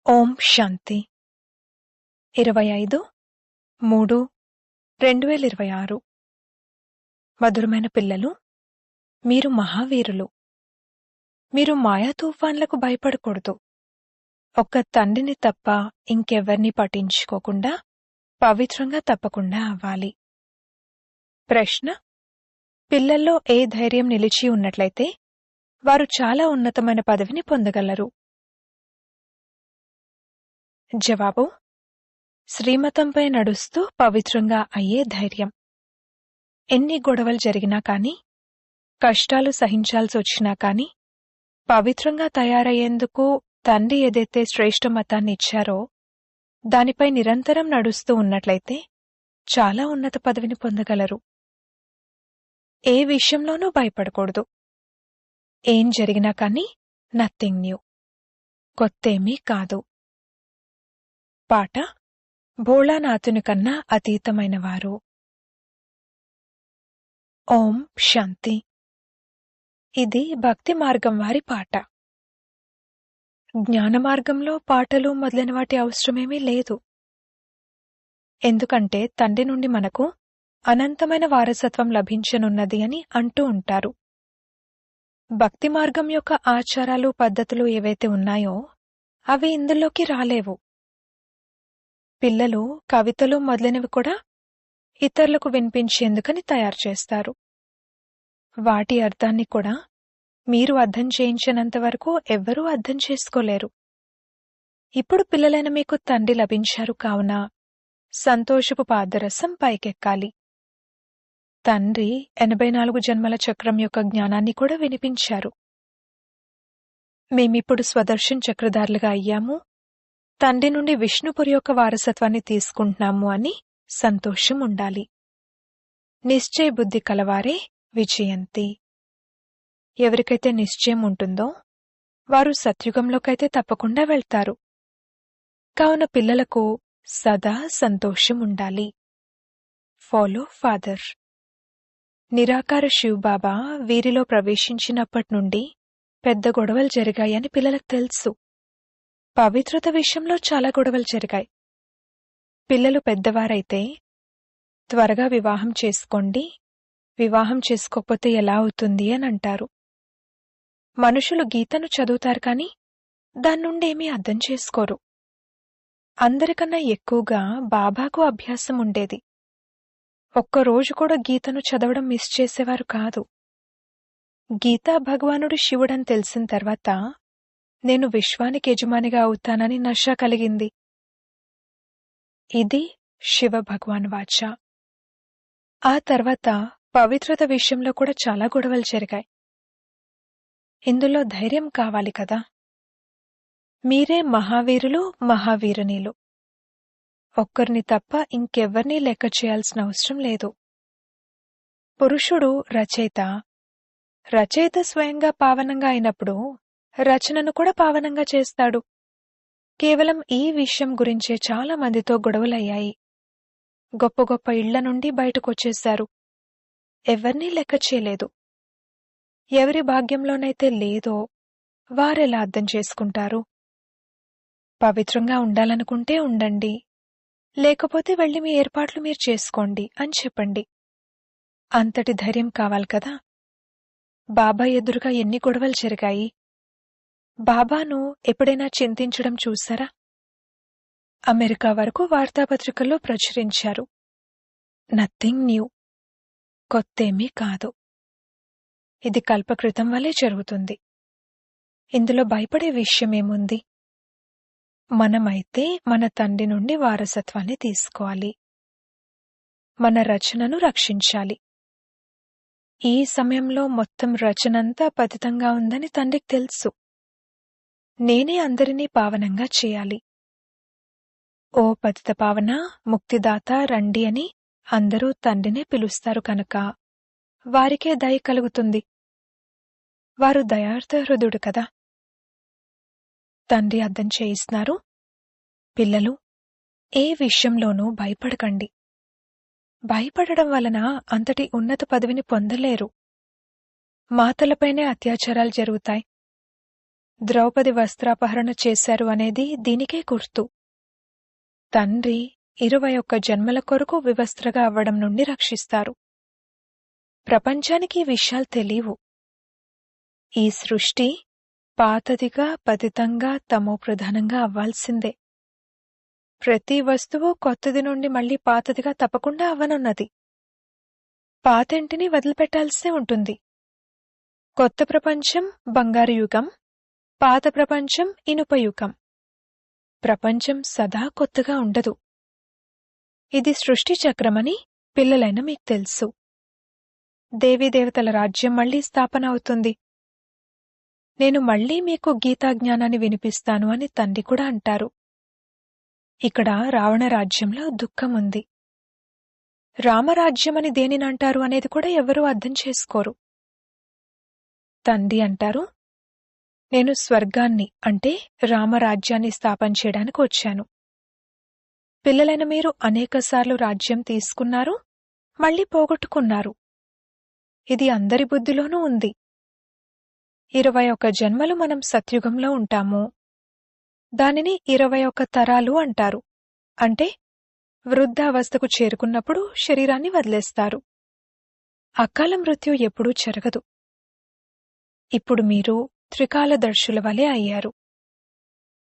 ఓం శాంతి 25/3/2026 మధురమైన పిల్లలు, మీరు మహావీరులు. మీరు మాయా తుఫాన్లకు భయపడకూడదు. ఒక్క తండ్రిని తప్ప ఇంకెవ్వర్నీ పట్టించుకోకుండా పవిత్రంగా తప్పకుండా అవ్వాలి. ప్రశ్న: పిల్లల్లో ఏ ధైర్యం నిలిచి ఉన్నట్లయితే వారు చాలా ఉన్నతమైన పదవిని పొందగలరు? జవాబు: శ్రీమతంపై నడుస్తూ పవిత్రంగా అయ్యే ధైర్యం. ఎన్ని గొడవలు జరిగినా కాని, కష్టాలు సహించాల్సొచ్చినా కాని, పవిత్రంగా తయారయ్యేందుకు తండ్రి ఏదైతే శ్రేష్ఠ మతాన్ని ఇచ్చారో దానిపై నిరంతరం నడుస్తూ ఉన్నట్లయితే చాలా ఉన్నత పదవిని పొందగలరు. ఏ విషయంలోనూ భయపడకూడదు. ఏం జరిగినా కాని నథింగ్ న్యూ, కొత్తేమీ కాదు. పాట: భోళానాథుని కన్నా అతీతమైనవారు. ఓం శాంతి. ఇది భక్తి మార్గం వారి పాట. జ్ఞాన మార్గంలో పాటలు మొదలైన వాటి అవసరమేమీ లేదు. ఎందుకంటే తండ్రి నుండి మనకు అనంతమైన వారసత్వం లభించనున్నది అని అంటూ ఉంటారు. భక్తి మార్గం యొక్క ఆచారాలు పద్ధతులు ఏవైతే ఉన్నాయో అవి ఇందులోకి రాలేవు. పిల్లలు కవితలు మొదలైనవి కూడా ఇతరులకు వినిపించేందుకని తయారు చేస్తారు. వాటి అర్థాన్ని కూడా మీరు అర్థం చేయించినంత వరకు ఎవ్వరూ అర్థం చేసుకోలేరు. ఇప్పుడు పిల్లలైన మీకు తండ్రి లభించారు కావున సంతోషపు పాదరసం పైకెక్కాలి. తండ్రి 84 జన్మల చక్రం యొక్క జ్ఞానాన్ని కూడా వినిపించారు. మేమిప్పుడు స్వదర్శన్ చక్రధారులుగా అయ్యాము, తండ్రి నుండి విష్ణుపురి యొక్క వారసత్వాన్ని తీసుకుంటున్నాము అని సంతోషం ఉండాలి. నిశ్చయ బుద్ధి కలవారే విజయంతి. ఎవరికైతే నిశ్చయం ఉంటుందో వారు సత్యుగంలోకైతే తప్పకుండా వెళ్తారు. కావున పిల్లలకు సదా సంతోషం ఉండాలి. Follow father. నిరాకార శివబాబా వీరిలో ప్రవేశించినప్పటి నుండి పెద్ద గొడవలు జరిగాయని పిల్లలకు తెలుసు. పవిత్రత విషయంలో చాలా గొడవలు జరిగాయి. పిల్లలు పెద్దవారైతే త్వరగా వివాహం చేసుకోండి, వివాహం చేసుకోకపోతే ఎలా అవుతుంది అని అంటారు. మనుషులు గీతను చదువుతారు కాని దాని నుండి ఏమీ అర్థం చేసుకోరు. అందరికన్నా ఎక్కువగా బాబాకు అభ్యాసం ఉండేది. ఒక్కరోజు కూడా గీతను చదవడం మిస్ చేసేవారు కాదు. గీతా భగవానుడు శివుడని తెలిసిన తర్వాత నేను విశ్వానికి యజమానిగా అవుతానని నష కలిగింది. ఇది శివ భగవాన్ వాచ. ఆ తర్వాత పవిత్రత విషయంలో కూడా చాలా గొడవలు జరిగాయి. ఇందులో ధైర్యం కావాలి కదా. మీరే మహావీరులు, మహావీరునిలు. ఒక్కరిని తప్ప ఇంకెవ్వర్నీ లెక్క చేయాల్సిన అవసరం లేదు. పురుషుడు రచయిత. రచయిత స్వయంగా పావనంగా అయినప్పుడు రచనను కూడా పావనంగా చేస్తాడు. కేవలం ఈ విషయం గురించే చాలా మందితో గొడవలయ్యాయి. గొప్ప గొప్ప ఇళ్ల నుండి బయటకొచ్చేశారు. ఎవర్నీ లెక్క చేయలేదు. ఎవరి భాగ్యంలోనైతే లేదో వారెలా అర్థం చేసుకుంటారు? పవిత్రంగా ఉండాలనుకుంటే ఉండండి, లేకపోతే వెళ్ళి మీ ఏర్పాట్లు మీరు చేసుకోండి అని చెప్పండి. అంతటి ధైర్యం కావాలి కదా. బాబా ఎదురుగా ఎన్ని గొడవలు జరిగాయి. బాబాను ఎప్పుడైనా చింతించడం చూసారా? అమెరికా వరకు వార్తాపత్రికల్లో ప్రచురించారు. నథింగ్ న్యూ, కొత్తేమీ కాదు. ఇది కల్పకృతం వలె జరుగుతుంది. ఇందులో భయపడే విషయమేముంది? మనమైతే మన తండ్రి నుండి వారసత్వాన్ని తీసుకోవాలి. మన రచనను రక్షించాలి. ఈ సమయంలో మొత్తం రచనంతా పతితంగా ఉందని తండ్రికి తెలుసు. నేనే అందరినీ పావనంగా చేయాలి. ఓ పతిత పావన, ముక్తిదాత రండి అని అందరూ తండ్రినే పిలుస్తారు కనుక వారికే దయ కలుగుతుంది. వారు దయార్థ హృదయుడు కదా. తండ్రి అర్థం చేయిస్తున్నారు. పిల్లలు, ఏ విషయంలోనూ భయపడకండి. భయపడడం వలన అంతటి ఉన్నత పదవిని పొందలేరు. మాతలపైనే అత్యాచారాలు జరుగుతాయి. ద్రౌపది వస్త్రాపహరణ చేశారు అనేది దీనికే గుర్తు. తండ్రి 21 జన్మల కొరకు వివస్త్రగా అవ్వడం నుండి రక్షిస్తారు. ప్రపంచానికి ఈ విషయాలు తెలీవు. ఈ సృష్టి పాతదిగా, పతితంగా, తమోప్రధానంగా అవ్వాల్సిందే. ప్రతి వస్తువు కొత్తది నుండి మళ్లీ పాతదిగా తప్పకుండా అవ్వనున్నది. పాతింటిని వదిలిపెట్టాల్సే ఉంటుంది. కొత్త ప్రపంచం బంగారు యుగం, పాత ప్రపంచం ఇనుప యుగం. ప్రపంచం సదా కొత్తగా ఉండదు. ఇది సృష్టి చక్రమని పిల్లలైన మీకు తెలుసు. దేవీదేవతల రాజ్యం మళ్లీ స్థాపన అవుతుంది. నేను మళ్లీ మీకు గీతాజ్ఞానాన్ని వినిపిస్తాను అని తండ్రి కూడా అంటారు. ఇక్కడ రావణ రాజ్యంలో దుఃఖముంది. రామరాజ్యమని దేనినంటారు అనేది కూడా ఎవరూ అర్థం చేసుకోరు. తండ్రి అంటారు, నేను స్వర్గాన్ని అంటే రామరాజ్యాన్ని స్థాపన చేయడానికి వచ్చాను. పిల్లలైన మీరు అనేకసార్లు రాజ్యం తీసుకున్నారు, మళ్లీ పోగొట్టుకున్నారు. ఇది అందరి బుద్ధిలోనూ ఉంది. 21 జన్మలు మనం సత్యుగంలో ఉంటాము. దానిని 21 తరాలు అంటారు. అంటే వృద్ధావస్థకు చేరుకున్నప్పుడు శరీరాన్ని వదిలేస్తారు. అకాల మృత్యు ఎప్పుడూ జరగదు. ఇప్పుడు మీరు త్రికాలదర్శుల వలె అయ్యారు.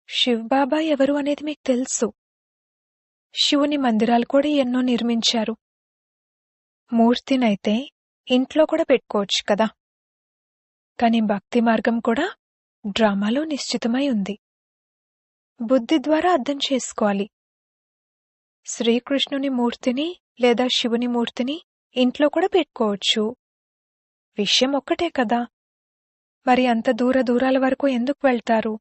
శివబాబా ఎవరు అనేది మీకు తెలుసు. శివుని మందిరాలు కూడా ఎన్నో నిర్మించారు. మూర్తినైతే ఇంట్లో కూడా పెట్టుకోవచ్చు కదా. కాని భక్తి మార్గం కూడా డ్రామాలో నిశ్చితమై ఉంది. బుద్ధి ద్వారా అర్థం చేసుకోవాలి. శ్రీకృష్ణుని మూర్తిని లేదా శివుని మూర్తిని ఇంట్లో కూడా పెట్టుకోవచ్చు. విషయం ఒక్కటే కదా. మరి అంత దూరాల వరకు ఎందుకు వెళ్తారు?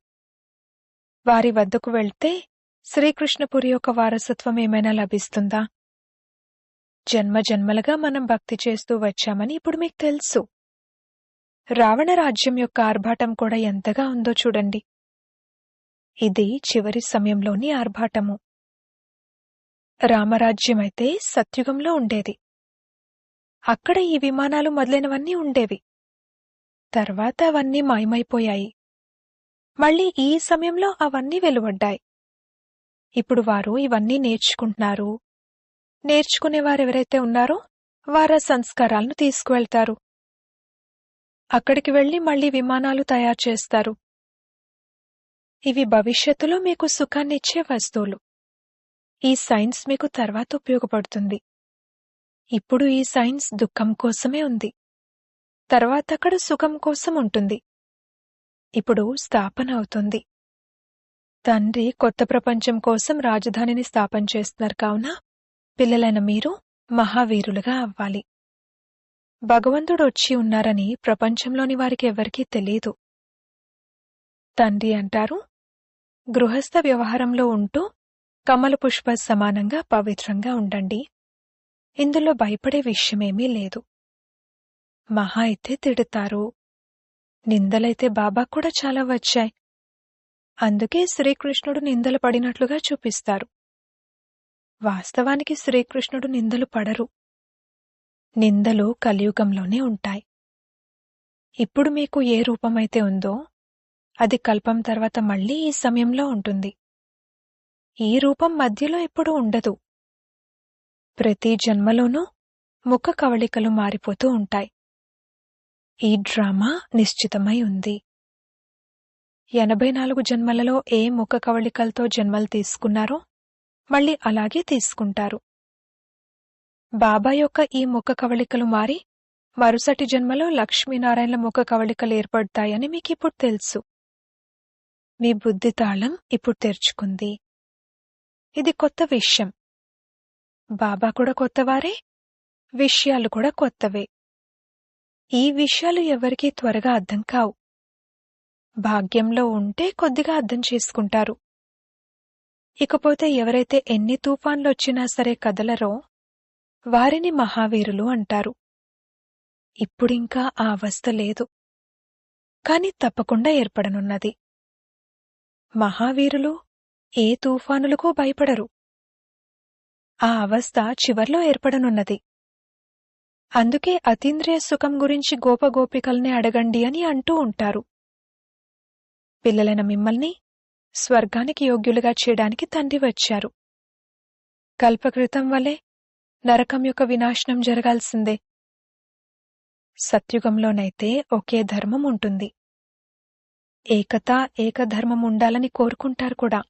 వారి వద్దకు వెళ్తే శ్రీకృష్ణపురి యొక్క వారసత్వం ఏమైనా లభిస్తుందా? జన్మజన్మలుగా మనం భక్తి చేస్తూ వచ్చామని ఇప్పుడు మీకు తెలుసు. రావణ రాజ్యం యొక్క ఆర్భాటం కూడా ఎంతగా ఉందో చూడండి. ఇది చివరి సమయంలోని ఆర్భాటము. రామరాజ్యమైతే సత్యుగంలో ఉండేది. అక్కడ ఈ విమానాలు మొదలైనవన్నీ ఉండేవి. తర్వాత అవన్నీ మాయమైపోయాయి. మళ్లీ ఈ సమయంలో అవన్నీ వెలువడ్డాయి. ఇప్పుడు వారు ఇవన్నీ నేర్చుకుంటున్నారు. నేర్చుకునేవారెవరైతే ఉన్నారో వారా సంస్కారాలను తీసుకువెళ్తారు. అక్కడికి వెళ్లి మళ్లీ విమానాలు తయారు చేస్తారు. ఇవి భవిష్యత్తులో మీకు సుఖాన్నిచ్చే వస్తువులు. ఈ సైన్స్ మీకు తర్వాత ఉపయోగపడుతుంది. ఇప్పుడు ఈ సైన్స్ దుఃఖం కోసమే ఉంది. తర్వాత అక్కడ సుఖం కోసం ఉంటుంది. ఇప్పుడు స్థాపన అవుతుంది. తండ్రి కొత్త ప్రపంచం కోసం రాజధానిని స్థాపన చేస్తున్నారు. కావున పిల్లలైన మీరు మహావీరులుగా అవ్వాలి. భగవంతుడు వచ్చి ఉన్నారని ప్రపంచంలోని వారికి ఎవరికీ తెలీదు. తండ్రి అంటారు, గృహస్థ వ్యవహారంలో ఉంటూ కమల పుష్ప సమానంగా పవిత్రంగా ఉండండి. ఇందులో భయపడే విషయమేమీ లేదు. మహా అయితే తిడతారు. నిందలైతే బాబా కూడా చాలా వచ్చాయి. అందుకే శ్రీకృష్ణుడు నిందలు పడినట్లుగా చూపిస్తారు. వాస్తవానికి శ్రీకృష్ణుడు నిందలు పడరు. నిందలు కలియుగంలోనే ఉంటాయి. ఇప్పుడు మీకు ఏ రూపమైతే ఉందో అది కల్పం తర్వాత మళ్లీ ఈ సమయంలో ఉంటుంది. ఈ రూపం మధ్యలో ఎప్పుడూ ఉండదు. ప్రతి జన్మలోనూ ముఖ కవళికలు మారిపోతూ ఉంటాయి. ఈ డ్రామా నిశ్చితమై ఉంది. 84 జన్మలలో ఏ ముఖ కవళికలతో జన్మలు తీసుకున్నారో మళ్లీ అలాగే తీసుకుంటారు. బాబా యొక్క ఈ ముఖ కవళికలు మారి మరుసటి జన్మలో లక్ష్మీనారాయణల ముఖ కవళికలు ఏర్పడతాయని మీకిప్పుడు తెలుసు. మీ బుద్ధి తాళం ఇప్పుడు తెరుచుకుంది. ఇది కొత్త విషయం. బాబా కూడా కొత్తవారే, విషయాలు కూడా కొత్తవే. ఈ విషయాలు ఎవరికీ త్వరగా అర్థం కావు. భాగ్యంలో ఉంటే కొద్దిగా అర్థం చేసుకుంటారు. ఇకపోతే ఎవరైతే ఎన్ని తుఫాన్లొచ్చినా సరే కదలరో వారిని మహావీరులు అంటారు. ఇప్పుడింకా ఆ అవస్థ లేదు, కాని తప్పకుండా ఏర్పడనున్నది. మహావీరులు ఏ తుఫానులకు భయపడరు. ఆ అవస్థ చివర్లో ఏర్పడనున్నది. అందుకే అతీంద్రియ సుఖం గురించి గోపగోపికల్ని అడగండి అని అంటూ ఉంటారు. పిల్లలైన మిమ్మల్ని స్వర్గానికి యోగ్యులుగా చేయడానికి తండ్రి వచ్చారు. కల్పకృతం వలె నరకం యొక్క వినాశనం జరగాల్సిందే. సత్యుగంలోనైతే ఒకే ధర్మం ఉంటుంది. ఏకత, ఏకధర్మం ఉండాలని కోరుకుంటారు కూడా.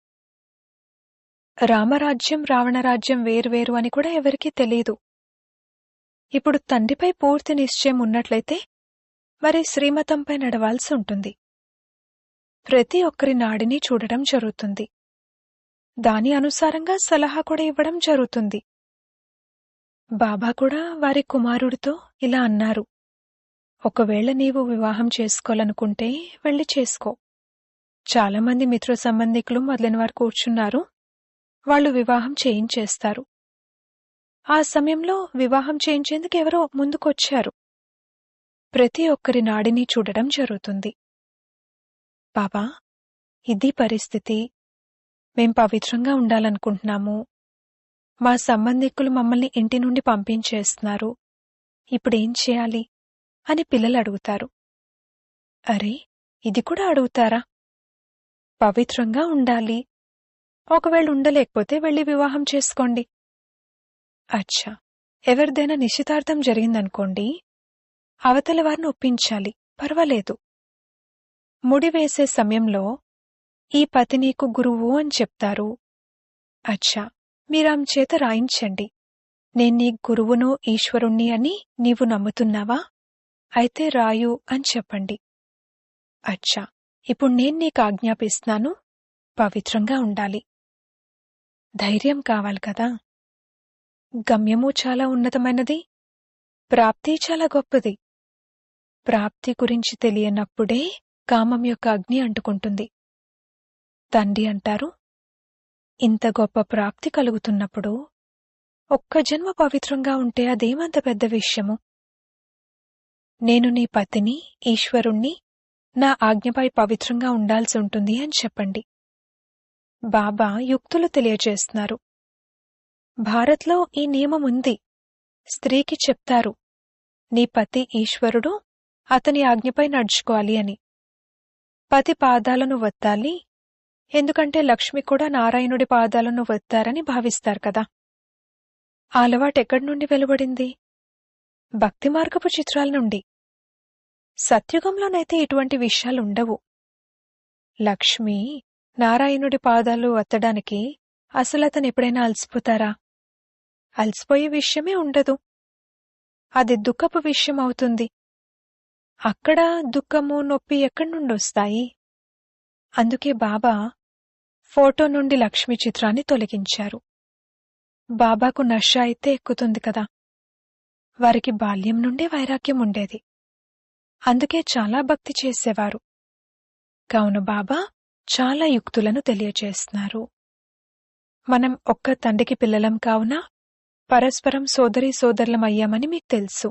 రామరాజ్యం, రావణరాజ్యం వేర్వేరు అని కూడా ఎవరికీ తెలీదు. ఇప్పుడు తండ్రిపై పూర్తి నిశ్చయం ఉన్నట్లయితే మరి శ్రీమతంపై నడవాల్సి ఉంటుంది. ప్రతి ఒక్కరి నాడిని చూడడం జరుగుతుంది. దాని అనుసారంగా సలహా కూడా ఇవ్వడం జరుగుతుంది. బాబా కూడా వారి కుమారుడితో ఇలా అన్నారు, ఒకవేళ నీవు వివాహం చేసుకోవాలనుకుంటే వెళ్ళి చేసుకో. చాలామంది మిత్ర సంబంధికులు మొదలైన వారు కూర్చున్నారు. వాళ్ళు వివాహం చేయించేస్తారు. ఆ సమయంలో వివాహం చేయించేందుకు ఎవరో ముందుకొచ్చారు. ప్రతి ఒక్కరి నాడిని చూడడం జరుగుతుంది. బాబా, ఇది పరిస్థితి. మేం పవిత్రంగా ఉండాలనుకుంటున్నాము. మా సంబంధికులు మమ్మల్ని ఇంటి నుండి పంపించేస్తున్నారు. ఇప్పుడేం చేయాలి అని పిల్లలు అడుగుతారు. అరే, ఇది కూడా అడుగుతారా? పవిత్రంగా ఉండాలి. ఒకవేళ ఉండలేకపోతే వెళ్ళి వివాహం చేసుకోండి. అచ్చా, ఎవరిదైనా నిశ్చితార్థం జరిగిందనుకోండి, అవతల వారిని ఒప్పించాలి, పర్వాలేదు. ముడివేసే సమయంలో ఈ పతి నీకు గురువు అని చెప్తారు. అచ్చా, మీరామె చేత రాయించండి, నేను నీ గురువును, ఈశ్వరుణ్ణి అని నీవు నమ్ముతున్నావా? అయితే రాయు అని చెప్పండి. అచ్చా, ఇప్పుడు నేను నీకు ఆజ్ఞాపిస్తున్నాను, పవిత్రంగా ఉండాలి. ధైర్యం కావాలి కదా. గమ్యము చాలా ఉన్నతమైనది, ప్రాప్తి చాలా గొప్పది. ప్రాప్తి గురించి తెలియనప్పుడే కామం యొక్క అగ్ని అంటుకుంటుంది. తండ్రి అంటారు, ఇంత గొప్ప ప్రాప్తి కలుగుతున్నప్పుడు ఒక్క జన్మ పవిత్రంగా ఉంటే అదేమంత పెద్ద విషయము. నేను నీ పతిని, ఈశ్వరుణ్ణి, నా ఆజ్ఞపై పవిత్రంగా ఉండాల్సి ఉంటుంది అని చెప్పండి. బాబా యుక్తులు తెలియజేస్తున్నారు. భారత్లో ఈ నియమం ఉంది. స్త్రీకి చెప్తారు, నీ పతి ఈశ్వరుడు, అతని ఆజ్ఞపై నడుచుకోవాలి అని. పతి పాదాలను వత్తాలి, ఎందుకంటే లక్ష్మి కూడా నారాయణుడి పాదాలను వత్తారని భావిస్తారు కదా. ఆ అలవాటెక్కడి నుండి వెలువడింది? భక్తి మార్గపు చిత్రాల నుండి. సత్యుగంలోనైతే ఇటువంటి విషయాలుండవు. లక్ష్మి నారాయణుడి పాదాలు వత్తడానికి అసలతను ఎప్పుడైనా అలసిపోతారా? అలసిపోయే విషయమే ఉండదు. అది దుఃఖపు విషయం అవుతుంది. అక్కడ దుఃఖము, నొప్పి ఎక్కడి నుండొస్తాయి? అందుకే బాబా ఫోటో నుండి లక్ష్మి చిత్రాన్ని తొలగించారు. బాబాకు నష అయితే ఎక్కుతుంది కదా. వారికి బాల్యం నుండే వైరాగ్యం ఉండేది. అందుకే చాలా భక్తి చేసేవారు. కావున బాబా చాలా యుక్తులను తెలియచేస్తున్నారు. మనం ఒక్క తండ్రికి పిల్లలం కావున పరస్పరం సోదరీ సోదరులమయ్యామని మీకు తెలుసు.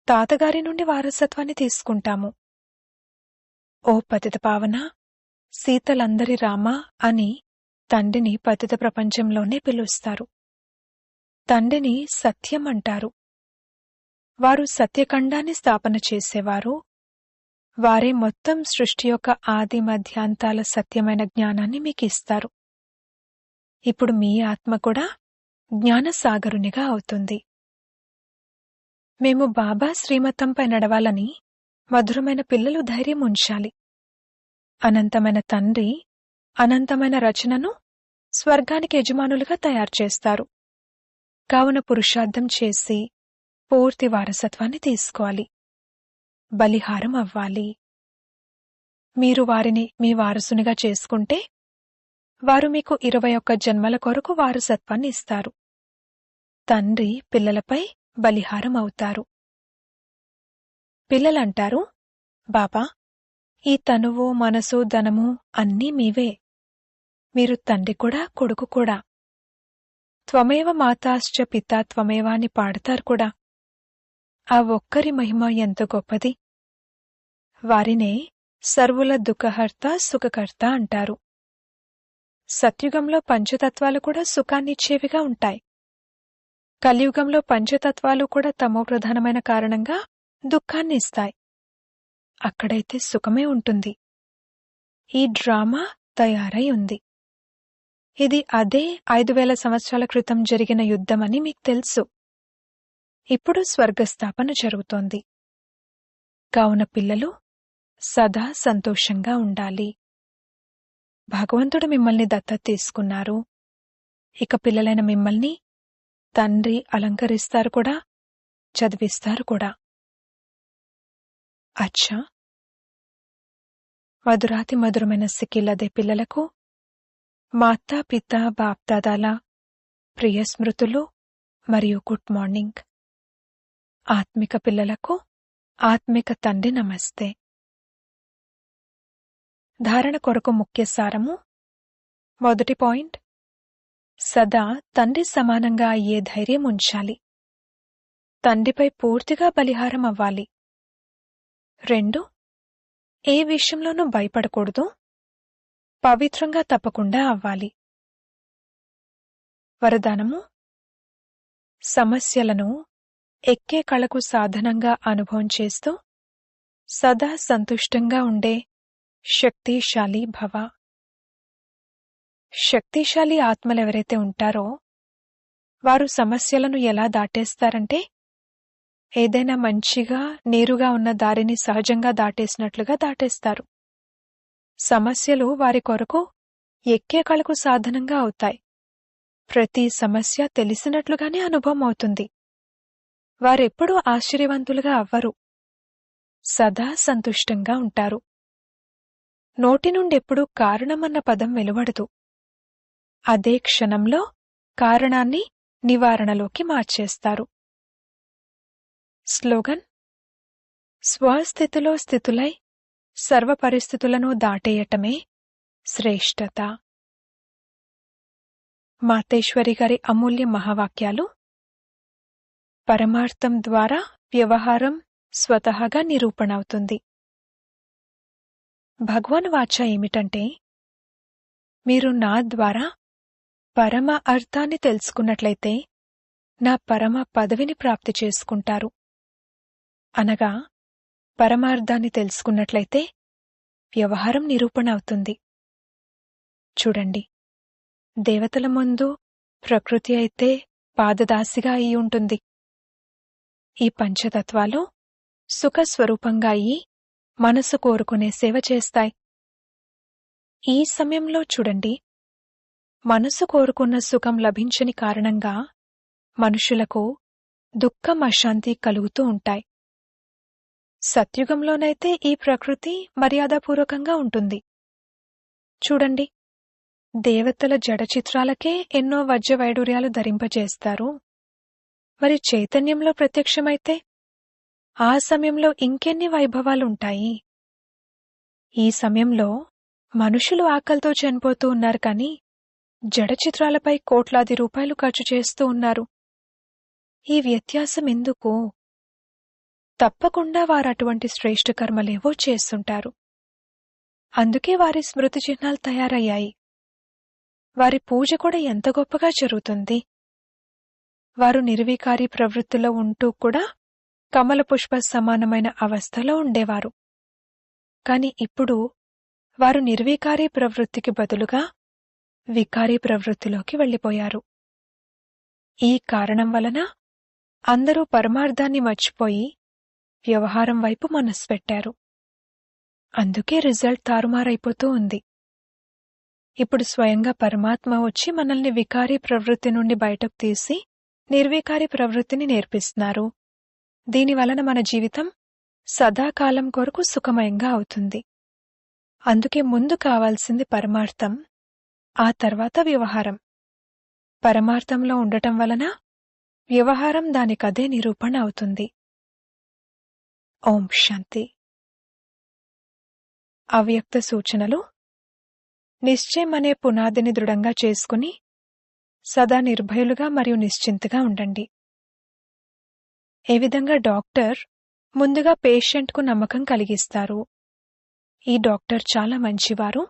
తాతగారి నుండి వారసత్వాన్ని తీసుకుంటాము. ఓ పతిత పావన, సీతలందరి రామ అని తండ్రిని పతిత ప్రపంచంలోనే పిలుస్తారు. తండ్రిని సత్యం అంటారు. వారు సత్యఖండాన్ని స్థాపన చేసేవారు. వారే మొత్తం సృష్టి యొక్క ఆది మధ్యాంతాల సత్యమైన జ్ఞానాన్ని మీకిస్తారు. ఇప్పుడు మీ ఆత్మ కూడా జ్ఞానసాగరునిగా అవుతుంది. మేము బాబా శ్రీమతంపై నడవాలని మధురమైన పిల్లలు ధైర్యం ఉంచాలి. అనంతమైన తండ్రి అనంతమైన రచనను స్వర్గానికి యజమానులుగా తయారుచేస్తారు. కావున పురుషార్థం చేసి పూర్తి వారసత్వాన్ని తీసుకోవాలి. బలిహారం అవ్వాలి. మీరు వారిని మీ వారసునిగా చేసుకుంటే వారు మీకు 21 జన్మల కొరకు వారసత్వాన్ని ఇస్తారు. తండ్రి పిల్లలపై బలిహారం అవుతారు. పిల్లలంటారు, బాబా, ఈ తనువు, మనసు, ధనము అన్నీ మీవే. మీరు తండ్రి కూడా, కొడుకు కూడా. త్వమేవ మాతాశ్చ పితా త్వమేవ అని పాడతారు కూడా. ఆ ఒక్కరి మహిమ ఎంత గొప్పది. వారినే సర్వుల దుఃఖహర్త, సుఖకర్త అంటారు. సత్యుగంలో పంచతత్వాలు కూడా సుఖాన్నిచ్చేవిగా ఉంటాయి. కలియుగంలో పంచతత్వాలు కూడా తమో ప్రధానమైన కారణంగా దుఃఖాన్ని ఇస్తాయి. అక్కడైతే సుఖమే ఉంటుంది. ఈ డ్రామా తయారై ఉంది. ఇది అదే 5000 సంవత్సరాల క్రితం జరిగిన యుద్ధమని మీకు తెలుసు. ఇప్పుడు స్వర్గస్థాపన జరుగుతోంది. కావున పిల్లలు సదా సంతోషంగా ఉండాలి. భగవంతుడు మిమ్మల్ని దత్తత తీసుకున్నారు. ఇక పిల్లలైన మిమ్మల్ని తండ్రి అలంకరిస్తారు కూడా, చదివిస్తారు కూడా. అచ్చా, మధురాతి మధురమైన సిక్కిల్లదే పిల్లలకు మాతా పితా బాప్దాదాల ప్రియ స్మృతులు మరియు గుడ్ మార్నింగ్. ఆత్మిక పిల్లలకు ఆత్మిక తండ్రి నమస్తే. ధారణ కొరకు ముఖ్య సారము. మొదటి పాయింట్, సదా తండ్రి సమానంగా అయ్యే ధైర్యం ఉంచాలి. తండ్రిపై పూర్తిగా బలిహారం అవ్వాలి. 2, ఏ విషయంలోనూ భయపడకూడదు. పవిత్రంగా తప్పకుండా అవ్వాలి. వరదానము, సమస్యలను ఎక్కే కళకు సాధనంగా అనుభవం చేస్తూ సదా సంతుష్టంగా ఉండే శక్తిశాలి భవ. శక్తిశాలి ఆత్మలెవరైతే ఉంటారో వారు సమస్యలను ఎలా దాటేస్తారంటే, ఏదైనా మంచిగా నేరుగా ఉన్న దారిని సహజంగా దాటేసినట్లుగా దాటేస్తారు. సమస్యలు వారి కొరకు ఎక్కే కళకు సాధనంగా అవుతాయి. ప్రతి సమస్య తెలిసినట్లుగానే అనుభవం అవుతుంది. వారెప్పుడూ ఆశ్చర్యవంతులుగా అవ్వరు. సదా సంతుష్టంగా ఉంటారు. నోటి నుండెప్పుడూ కారణమన్న పదం వెలువడదు. అదే క్షణంలో కారణాన్ని నివారణలోకి మార్చేస్తారు. స్లోగన్, స్వస్థితిలో స్థితులై సర్వ పరిస్థితులను దాటేయటమే శ్రేష్టత. మాతేశ్వరి గారి అమూల్య మహావాక్యాలు. పరమార్థం ద్వారా వ్యవహారం స్వతహాగా నిరూపణవుతుంది. భగవాన్ వాచ ఏమిటంటే, మీరు నా ద్వారా పరమ అర్థాన్ని తెలుసుకున్నట్లయితే నా పరమ పదవిని ప్రాప్తి చేసుకుంటారు. అనగా పరమార్థాన్ని తెలుసుకున్నట్లయితే వ్యవహారం నిరూపణ అవుతుంది. చూడండి, దేవతల ముందు ప్రకృతి అయితే పాదదాసిగా అయి ఉంటుంది. ఈ పంచతత్వాలు సుఖస్వరూపంగా అయి మనసు కోరుకునే సేవ చేస్తాయి. ఈ సమయంలో చూడండి, మనసు కోరుకున్న సుఖం లభించని కారణంగా మనుషులకు దుఃఖం, అశాంతి కలుగుతూ ఉంటాయి. సత్యుగంలోనైతే ఈ ప్రకృతి మర్యాదపూర్వకంగా ఉంటుంది. చూడండి, దేవతల జడచిత్రాలకే ఎన్నో వజ్ర వైడూర్యాలు ధరింపజేస్తారు. మరి చైతన్యంలో ప్రత్యక్షమైతే ఆ సమయంలో ఇంకెన్ని వైభవాలుంటాయి. ఈ సమయంలో మనుషులు ఆకలితో చనిపోతూ ఉన్నారు, కానీ జడచిత్రాలపై కోట్లాది రూపాయలు ఖర్చు చేస్తూ ఉన్నారు. ఈ వ్యత్యాసం ఎందుకు? తప్పకుండా వారు అటువంటి శ్రేష్ఠ కర్మలేవో చేస్తుంటారు. అందుకే వారి స్మృతి చిహ్నాలు తయారయ్యాయి. వారి పూజ కూడా ఎంత గొప్పగా జరుగుతుంది. వారు నిర్వికారి ప్రవృత్తిలో ఉంటూ కూడా కమల పుష్ప సమానమైన అవస్థలో ఉండేవారు. కాని ఇప్పుడు వారు నిర్వికారి ప్రవృత్తికి బదులుగా వికారీ ప్రవృత్తిలోకి వెళ్ళిపోయారు. ఈ కారణం వలన అందరూ పరమార్థాన్ని మర్చిపోయి వ్యవహారం వైపు మనస్సు పెట్టారు. అందుకే రిజల్ట్ తారుమారైపోతూ ఉంది. ఇప్పుడు స్వయంగా పరమాత్మ వచ్చి మనల్ని వికారీ ప్రవృత్తి నుండి బయటకు తీసి నిర్వికారి ప్రవృత్తిని నేర్పిస్తున్నారు. దీనివలన మన జీవితం సదాకాలం కొరకు సుఖమయంగా అవుతుంది. అందుకే ముందు కావాల్సింది పరమార్థం, ఆ తర్వాత వ్యవహారం. పరమార్థంలో ఉండటం వలన వ్యవహారం దానికదే నిరూపణ అవుతుంది. ఓం శాంతి. అవ్యక్త సూచనలు. నిశ్చయం అనే పునాదిని దృఢంగా చేసుకుని సదా నిర్భయులుగా మరియు నిశ్చింతగా ఉండండి. ఏ విధంగా డాక్టర్ ముందుగా పేషెంట్కు నమ్మకం కలిగిస్తారు. ఈ డాక్టర్ చాలా మంచివారు,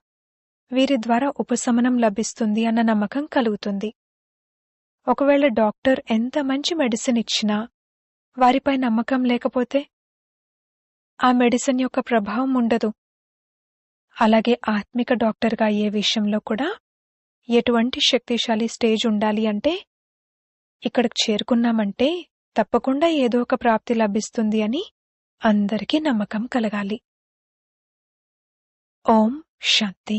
వీరి ద్వారా ఉపశమనం లభిస్తుంది అన్న నమ్మకం కలుగుతుంది. ఒకవేళ డాక్టర్ ఎంత మంచి మెడిసిన్ ఇచ్చినా వారిపై నమ్మకం లేకపోతే ఆ మెడిసిన్ యొక్క ప్రభావం ఉండదు. అలాగే ఆత్మిక డాక్టర్గా అయ్యే విషయంలో కూడా ఎటువంటి శక్తిశాలి స్టేజ్ ఉండాలి అంటే ఇక్కడికి చేరుకున్నామంటే తప్పకుండా ఏదో ఒక ప్రాప్తి లభిస్తుంది అని అందరికీ నమ్మకం కలగాలి. ఓం శాంతి.